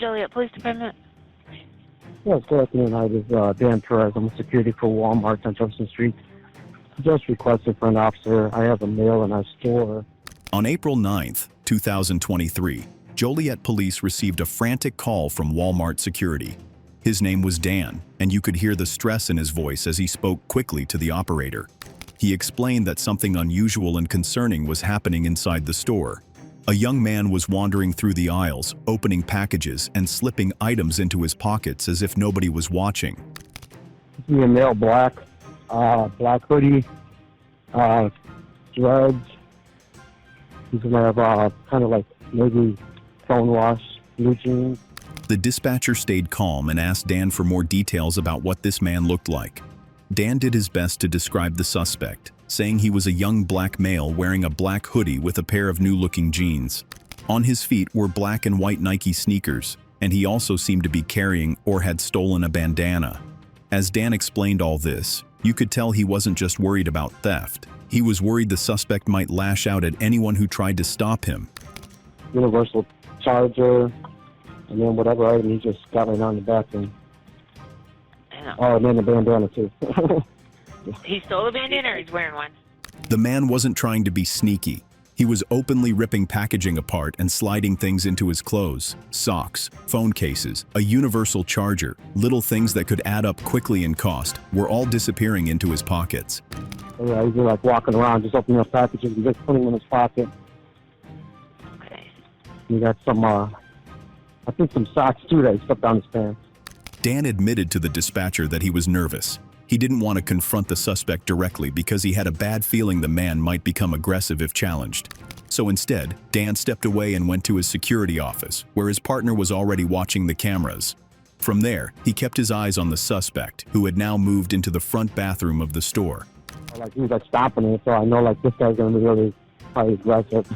Joliet Police Department. Yes, good afternoon. Hi, this is Dan Perez. I'm a security for Walmart on Jefferson Street. Just requested for an officer. I have a mail in our store. On April 9th, 2023, Joliet police received a frantic call from Walmart security. His name was Dan, and you could hear the stress in his voice as he spoke quickly to the operator. He explained that something unusual and concerning was happening inside the store. A young man was wandering through the aisles, opening packages and slipping items into his pockets as if nobody was watching. Give me a male black hoodie, dreads. He's gonna have kind of like maybe phone wash, blue jeans. The dispatcher stayed calm and asked Dan for more details about what this man looked like. Dan did his best to describe the suspect, saying he was a young black male wearing a black hoodie with a pair of new-looking jeans. On his feet were black and white Nike sneakers, and he also seemed to be carrying or had stolen a bandana. As Dan explained all this, you could tell he wasn't just worried about theft. He was worried the suspect might lash out at anyone who tried to stop him. Universal charger, and then whatever item he just got right on the back end. Oh, and then the bandana too. He stole a bandana or he's wearing one? The man wasn't trying to be sneaky. He was openly ripping packaging apart and sliding things into his clothes, socks, phone cases, a universal charger, little things that could add up quickly in cost, were all disappearing into his pockets. Yeah, he's like walking around, just opening up packages and just putting them in his pocket. Okay. He got some, I think some socks too that he stuck down his pants. Dan admitted to the dispatcher that he was nervous. He didn't want to confront the suspect directly because he had a bad feeling the man might become aggressive if challenged. So instead, Dan stepped away and went to his security office, where his partner was already watching the cameras. From there, he kept his eyes on the suspect, who had now moved into the front bathroom of the store. Like he was like stopping it, so I know like this guy's gonna be really probably aggressive.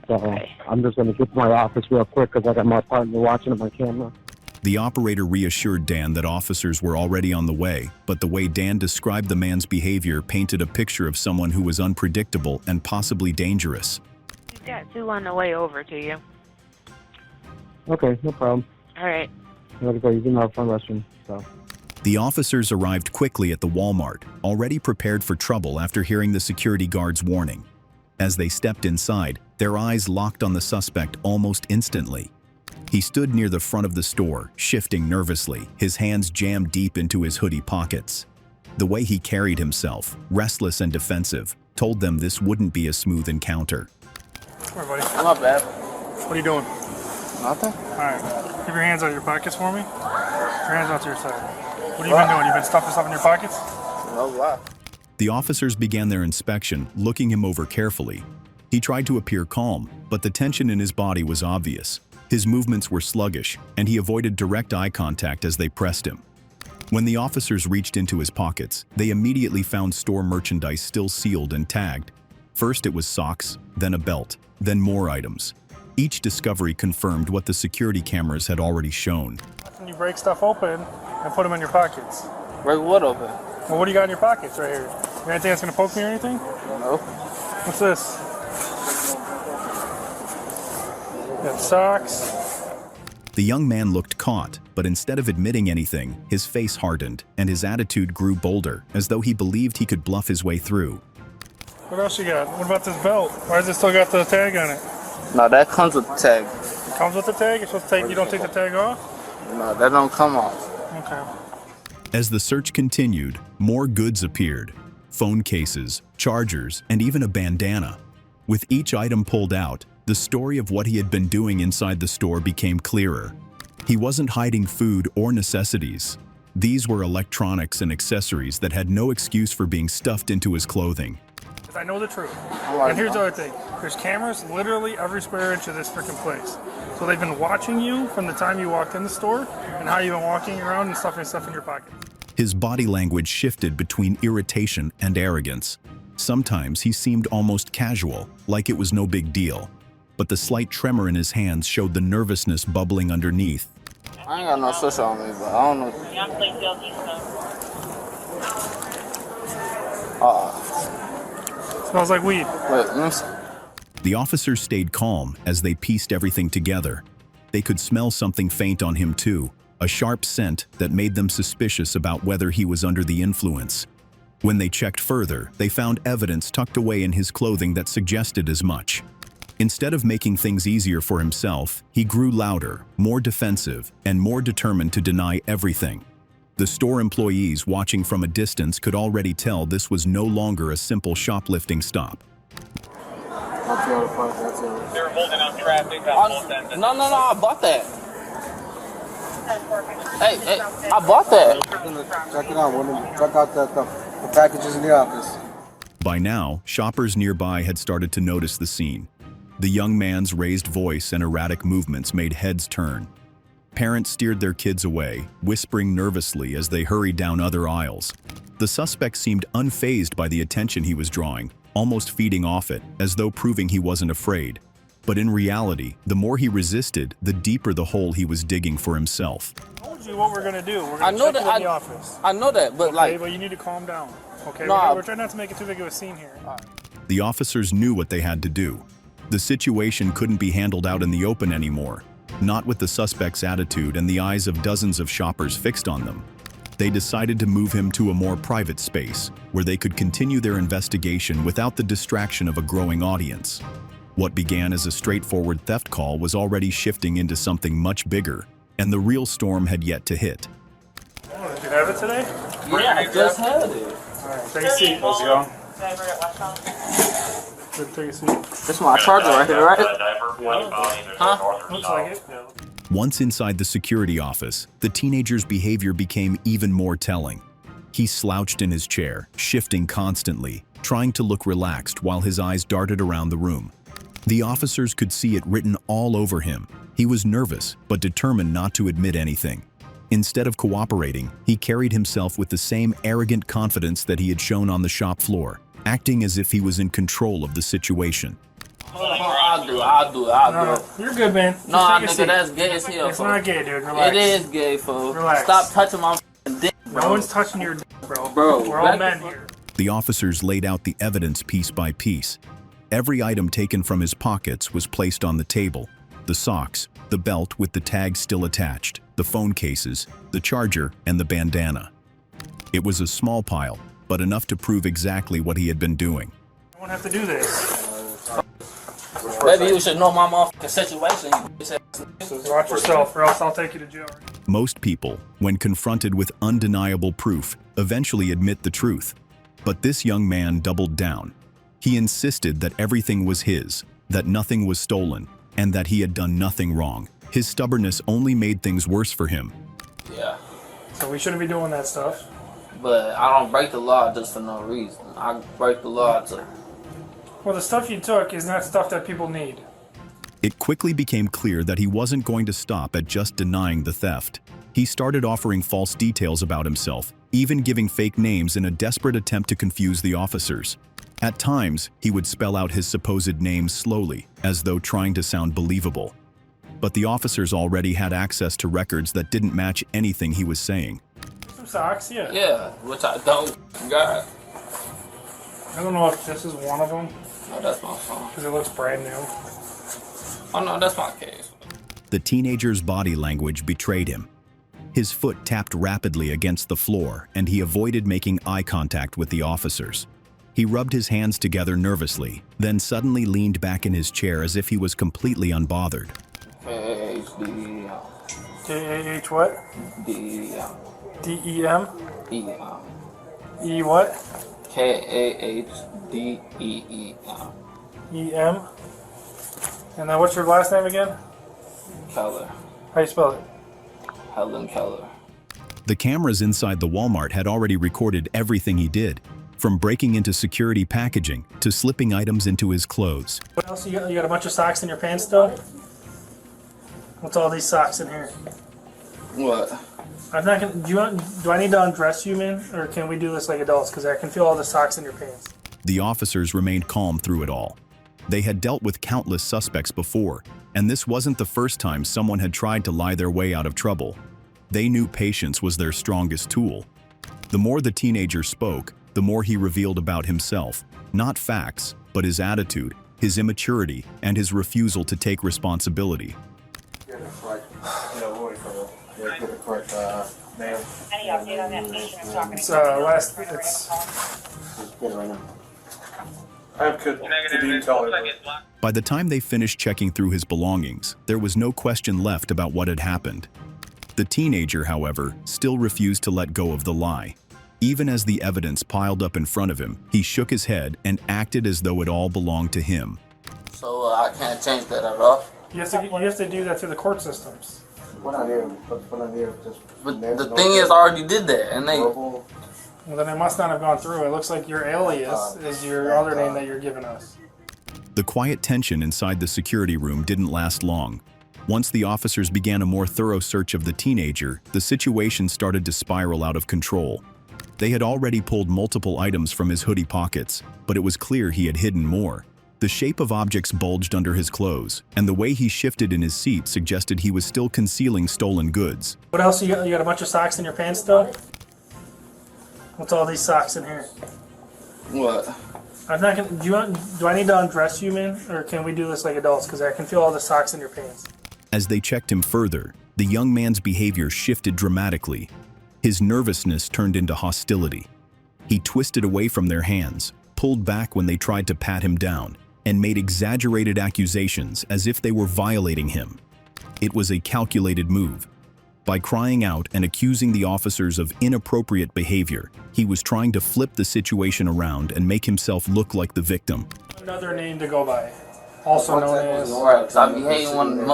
So Okay. I'm just gonna get to my office real quick because I got my partner watching on my camera. The operator reassured Dan that officers were already on the way, but the way Dan described the man's behavior painted a picture of someone who was unpredictable and possibly dangerous. He's got two on the way over to you. Okay, no problem. All right. I'm gonna go use another phone restroom. So. The officers arrived quickly at the Walmart, already prepared for trouble after hearing the security guard's warning. As they stepped inside, their eyes locked on the suspect almost instantly. He stood near the front of the store, shifting nervously, his hands jammed deep into his hoodie pockets. The way he carried himself, restless and defensive, told them this wouldn't be a smooth encounter. Come here, buddy. Not bad. What are you doing? Nothing. All right. Keep your hands out of your pockets for me. Keep your hands out to your side. What have you been doing? You been stuffing stuff in your pockets? No lie. The officers began their inspection, looking him over carefully. He tried to appear calm, but the tension in his body was obvious. His movements were sluggish, and he avoided direct eye contact as they pressed him. When the officers reached into his pockets, they immediately found store merchandise still sealed and tagged. First it was socks, then a belt, then more items. Each discovery confirmed what the security cameras had already shown. You break stuff open and put them in your pockets. Break what open? Well, what do you got in your pockets right here? You got anything that's gonna poke me or anything? No. What's this? You got socks. The young man looked caught, but instead of admitting anything, his face hardened, and his attitude grew bolder, as though he believed he could bluff his way through. What else you got? What about this belt? Why does it still got the tag on it? No, that comes with the tag. It comes with the tag? You're supposed to take, you don't take the tag off? No, that don't come off. Okay. As the search continued, more goods appeared. Phone cases, chargers, and even a bandana. With each item pulled out, the story of what he had been doing inside the store became clearer. He wasn't hiding food or necessities. These were electronics and accessories that had no excuse for being stuffed into his clothing. Because I know the truth. And here's the other thing. There's cameras literally every square inch of this freaking place. So they've been watching you from the time you walked in the store and how you've been walking around and stuffing stuff in your pocket. His body language shifted between irritation and arrogance. Sometimes he seemed almost casual, like it was no big deal. But the slight tremor in his hands showed the nervousness bubbling underneath. I ain't got no switch on me, but I don't know. Smells like weed. Wait, let me see. The officers stayed calm as they pieced everything together. They could smell something faint on him too, a sharp scent that made them suspicious about whether he was under the influence. When they checked further, they found evidence tucked away in his clothing that suggested as much. Instead of making things easier for himself, he grew louder, more defensive, and more determined to deny everything. The store employees watching from a distance could already tell this was no longer a simple shoplifting stop. They're holding up traffic. No, I bought that. Hey, I bought that. Check it out. Check out the packages in the office. By now, shoppers nearby had started to notice the scene. The young man's raised voice and erratic movements made heads turn. Parents steered their kids away, whispering nervously as they hurried down other aisles. The suspect seemed unfazed by the attention he was drawing, almost feeding off it, as though proving he wasn't afraid. But in reality, the more he resisted, the deeper the hole he was digging for himself. I told you what we're gonna do. We're I gonna know check that. you in the office. I know that, but Okay, but you need to calm down. Okay, No, we're trying not to make it too big of a scene here. The officers knew what they had to do. The situation couldn't be handled out in the open anymore, not with the suspect's attitude and the eyes of dozens of shoppers fixed on them. They decided to move him to a more private space, where they could continue their investigation without the distraction of a growing audience. What began as a straightforward theft call was already shifting into something much bigger, and the real storm had yet to hit. Oh, did you have it today? yeah, I just had it. Alright, take a seat. Let's go. Take a seat. This is my charger right here, right? Huh? Looks like it. Once inside the security office, the teenager's behavior became even more telling. He slouched in his chair, shifting constantly, trying to look relaxed while his eyes darted around the room. The officers could see it written all over him. He was nervous, but determined not to admit anything. Instead of cooperating, he carried himself with the same arrogant confidence that he had shown on the shop floor, acting as if he was in control of the situation. I'll do No, it. you're good, man. Just No, take a nigga, seat. that's gay as hell, It's fool. not gay, dude. Relax. It is gay, fool. Relax. Stop touching my dick, No bro. one's touching your dick, bro. Bro, We're all back men the fuck- here. The officers laid out the evidence piece by piece. Every item taken from his pockets was placed on the table. The socks, the belt with the tag still attached, the phone cases, the charger, and the bandana. It was a small pile, but enough to prove exactly what he had been doing. You don't have to do this. Maybe you should know my motherfucking situation. You bitch ass. So watch yourself, or else I'll take you to jail. Most people, when confronted with undeniable proof, eventually admit the truth. But this young man doubled down. He insisted that everything was his, that nothing was stolen, and that he had done nothing wrong. His stubbornness only made things worse for him. Yeah, So we shouldn't be doing that stuff. but I don't break the law just for no reason. I break the law to. Well, the stuff you took is not stuff that people need. It quickly became clear that he wasn't going to stop at just denying the theft. He started offering false details about himself, even giving fake names in a desperate attempt to confuse the officers. At times, he would spell out his supposed name slowly, as though trying to sound believable. But the officers already had access to records that didn't match anything he was saying. Some socks, yeah. Yeah, which I don't got. I don't know if this is one of them, Oh, that's my phone. because it looks brand new. Oh no, that's my case. The teenager's body language betrayed him. His foot tapped rapidly against the floor, and he avoided making eye contact with the officers. He rubbed his hands together nervously, then suddenly leaned back in his chair as if he was completely unbothered. K-H-D-E-M. K-A-H what? D-E-M. D-E-M? E-M. E what? K-A-H-D-E-E-M. E-M? And then what's your last name again? Keller. How you spell it? Helen Keller. The cameras inside the Walmart had already recorded everything he did, from breaking into security packaging to slipping items into his clothes. What else you got? You got a bunch of socks in your pants still? What's all these socks in here? What? I'm not gonna. Do I need to undress you, man, or can we do this like adults? Because I can feel all the socks in your pants. The officers remained calm through it all. They had dealt with countless suspects before, and this wasn't the first time someone had tried to lie their way out of trouble. They knew patience was their strongest tool. The more the teenager spoke, the more he revealed about himself, not facts, but his attitude, his immaturity, and his refusal to take responsibility. we'll wait for get the correct mail. Any update on that patient I'm talking It's about? it's Just get it right now. I have good detail. By the time they finished checking through his belongings, there was no question left about what had happened. The teenager, however, still refused to let go of the lie. Even as the evidence piled up in front of him, he shook his head and acted as though it all belonged to him. So I can't change that at all. you have to do that through the court systems. We're not here. We're not here. Just But the thing is, I already did that, and they. verbal. Well, then it must not have gone through. It looks like your alias is your other name that you're giving us. The quiet tension inside the security room didn't last long. Once the officers began a more thorough search of the teenager, the situation started to spiral out of control. They had already pulled multiple items from his hoodie pockets, but it was clear he had hidden more. The shape of objects bulged under his clothes, and the way he shifted in his seat suggested he was still concealing stolen goods. What else? You got a bunch of socks in your pants still? What's all these socks in here? What? I'm not gonna. Do I need to undress you, man, or can we do this like adults? Because I can feel all the socks in your pants. As they checked him further, the young man's behavior shifted dramatically. His nervousness turned into hostility. He twisted away from their hands, pulled back when they tried to pat him down, and made exaggerated accusations as if they were violating him. It was a calculated move. By crying out and accusing the officers of inappropriate behavior, he was trying to flip the situation around and make himself look like the victim. Another name to go by, also known as. Right, because I be hating when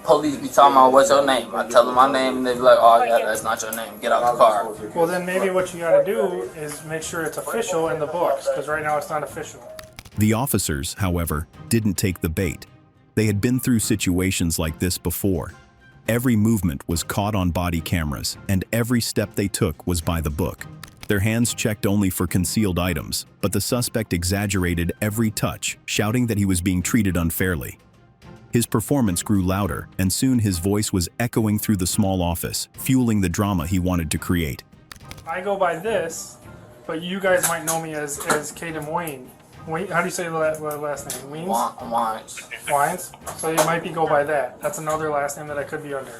police be talking about what's your name. I tell them my name, and they be like, oh, yeah, that's not your name. Get out the car. Well, then maybe what you got to do is make sure it's official in the books, because right now it's not official. The officers, however, didn't take the bait. They had been through situations like this before. Every movement was caught on body cameras, and every step they took was by the book. Their hands checked only for concealed items, but the suspect exaggerated every touch, shouting that he was being treated unfairly. His performance grew louder, and soon his voice was echoing through the small office, fueling the drama he wanted to create. I go by this, but you guys might know me as Kaden Wayne. Wait, how do you say the last name? Weens? Wines. Wines? So you might go by that. That's another last name that I could be under.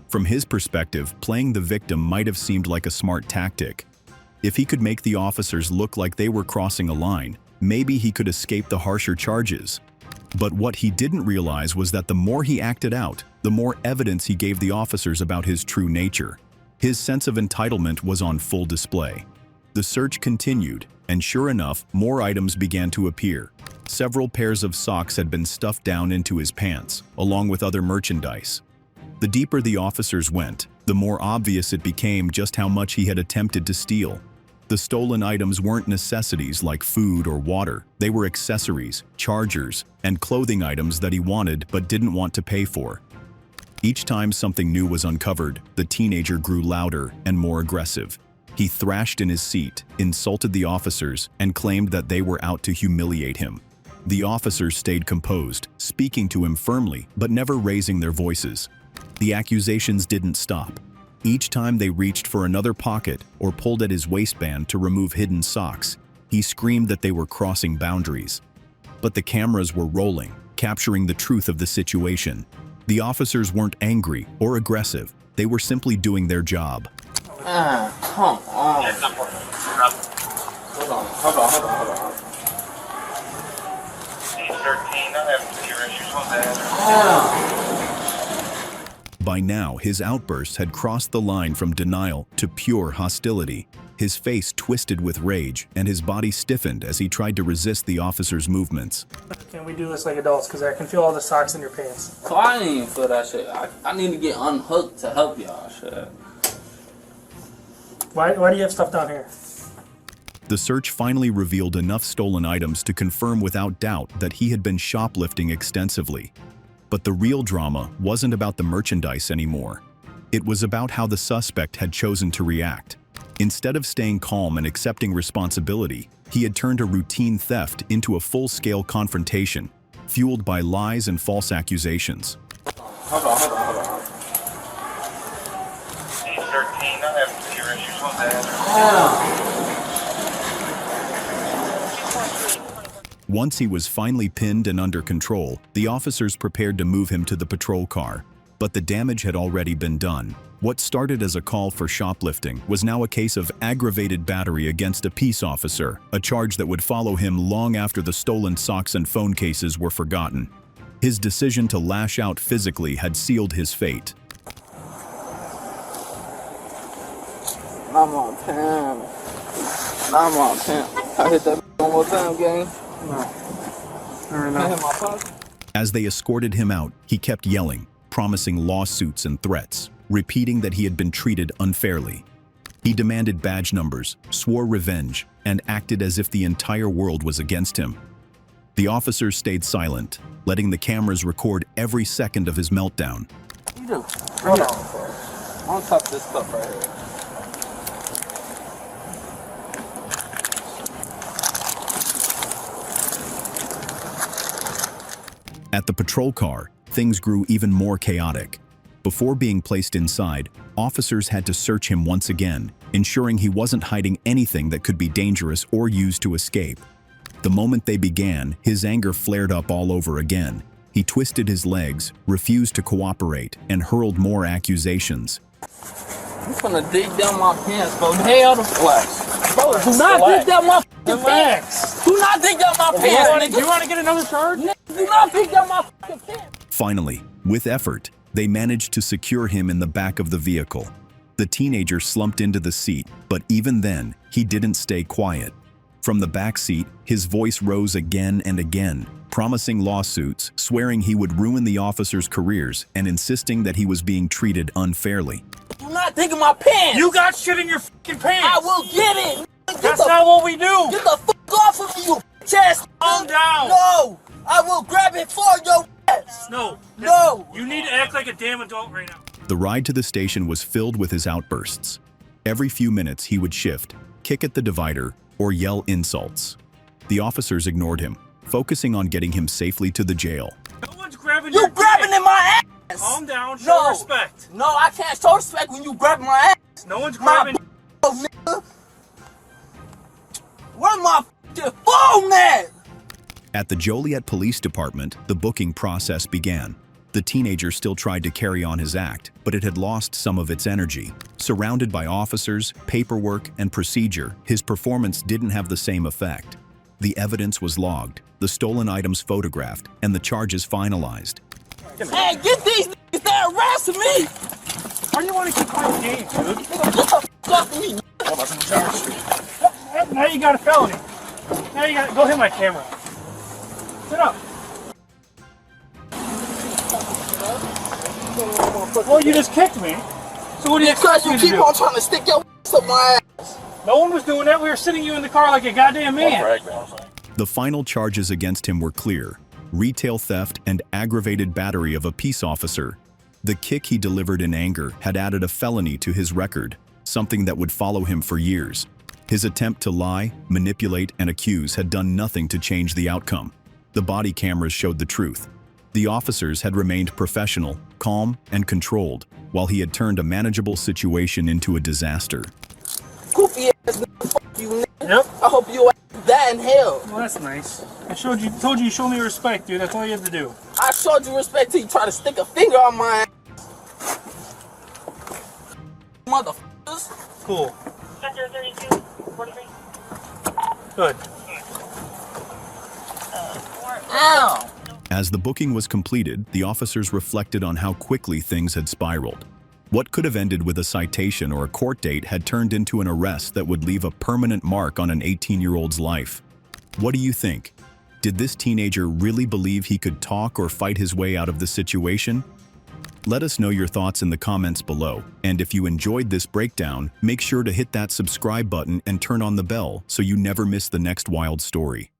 From his perspective, playing the victim might have seemed like a smart tactic. If he could make the officers look like they were crossing a line, maybe he could escape the harsher charges. But what he didn't realize was that the more he acted out, the more evidence he gave the officers about his true nature. His sense of entitlement was on full display. The search continued, and sure enough, more items began to appear. Several pairs of socks had been stuffed down into his pants, along with other merchandise. The deeper the officers went, the more obvious it became just how much he had attempted to steal. The stolen items weren't necessities like food or water. They were accessories, chargers, and clothing items that he wanted but didn't want to pay for. Each time something new was uncovered, the teenager grew louder and more aggressive. He thrashed in his seat, insulted the officers, and claimed that they were out to humiliate him. The officers stayed composed, speaking to him firmly but never raising their voices. The accusations didn't stop. Each time they reached for another pocket or pulled at his waistband to remove hidden socks, he screamed that they were crossing boundaries. But the cameras were rolling, capturing the truth of the situation. The officers weren't angry or aggressive. They were simply doing their job. Come on. Hold on. 13, I have your issues with that. By now, his outbursts had crossed the line from denial to pure hostility. His face twisted with rage, and his body stiffened as he tried to resist the officers' movements. Can we do this like adults? Because I can feel all the socks in your pants. So I didn't even feel that shit. I need to get unhooked to help y'all. Shit. Why do you have stuff down here? The search finally revealed enough stolen items to confirm without doubt that he had been shoplifting extensively. But the real drama wasn't about the merchandise anymore. It was about how the suspect had chosen to react. Instead of staying calm and accepting responsibility, he had turned a routine theft into a full-scale confrontation, fueled by lies and false accusations. Hold on. 13, I have your issues with that. Once he was finally pinned and under control, the officers prepared to move him to the patrol car. But the damage had already been done. What started as a call for shoplifting was now a case of aggravated battery against a peace officer, a charge that would follow him long after the stolen socks and phone cases were forgotten. His decision to lash out physically had sealed his fate. I'm on 10. I'm on 10. I hit that one more time, gang. No. I hit my pocket. As they escorted him out, he kept yelling, promising lawsuits and threats, repeating that he had been treated unfairly. He demanded badge numbers, swore revenge, and acted as if the entire world was against him. The officers stayed silent, letting the cameras record every second of his meltdown. You do. Bring it on. I'm gonna tuck this stuff right here. At the patrol car, things grew even more chaotic. Before being placed inside, officers had to search him once again, ensuring he wasn't hiding anything that could be dangerous or used to escape. The moment they began, his anger flared up all over again. He twisted his legs, refused to cooperate, and hurled more accusations. I'm gonna dig down my pants, bro. Hell the flex. Bro, do not dig down my pants. Do not dig down my pants. Do you want to get another charge? Do not dig down my pants. Finally, with effort, they managed to secure him in the back of the vehicle. The teenager slumped into the seat, but even then, he didn't stay quiet. From the back seat, his voice rose again and again, promising lawsuits, swearing he would ruin the officers' careers, and insisting that he was being treated unfairly. Do not dig in my pants. You got shit in your fucking pants. I will get it. That's not what we do. Get the fuck off of me, you chest. Calm down. No, I will grab it for your ass. No. No. You need to act like a damn adult right now. The ride to the station was filled with his outbursts. Every few minutes he would shift, kick at the divider, or yell insults. The officers ignored him, focusing on getting him safely to the jail. No one's grabbing You your grabbing dick. in my ass. Calm down, show No. respect. No, I can't show respect when you grab my ass. No one's My grabbing. nigga. Where's my fucking phone at? At the Joliet Police Department, the booking process began. The teenager still tried to carry on his act, but it had lost some of its energy. Surrounded by officers, paperwork, and procedure, his performance didn't have the same effect. The evidence was logged, the stolen items photographed, and the charges finalized. Hey, get these niggas that arrested me. Why do you want to keep playing games, dude? Nigga, get the fuck off of me. Now you got a felony. Now you got. Go hit my camera. Sit up. Well, you just kicked me. So what do you expect Because you me to keep do? on trying to stick your ass up my ass. No one was doing that. We were sitting you in the car like a goddamn man. The final charges against him were clear: retail theft and aggravated battery of a peace officer. The kick he delivered in anger had added a felony to his record, something that would follow him for years. His attempt to lie, manipulate, and accuse had done nothing to change the outcome. The body cameras showed the truth. The officers had remained professional, calm, and controlled, while he had turned a manageable situation into a disaster. Goofy ass nigga, fuck you nigga. Yep. I hope you ass die in hell. Well, that's nice. I told you, you show me respect, dude. That's all you have to do. I showed you respect till you try to stick a finger on my ass. Motherfuckers. Cool. Sector 32, 43. Good. Ow. As the booking was completed, the officers reflected on how quickly things had spiraled. What could have ended with a citation or a court date had turned into an arrest that would leave a permanent mark on an 18-year-old's life. What do you think? Did this teenager really believe he could talk or fight his way out of the situation? Let us know your thoughts in the comments below, and if you enjoyed this breakdown, make sure to hit that subscribe button and turn on the bell so you never miss the next wild story.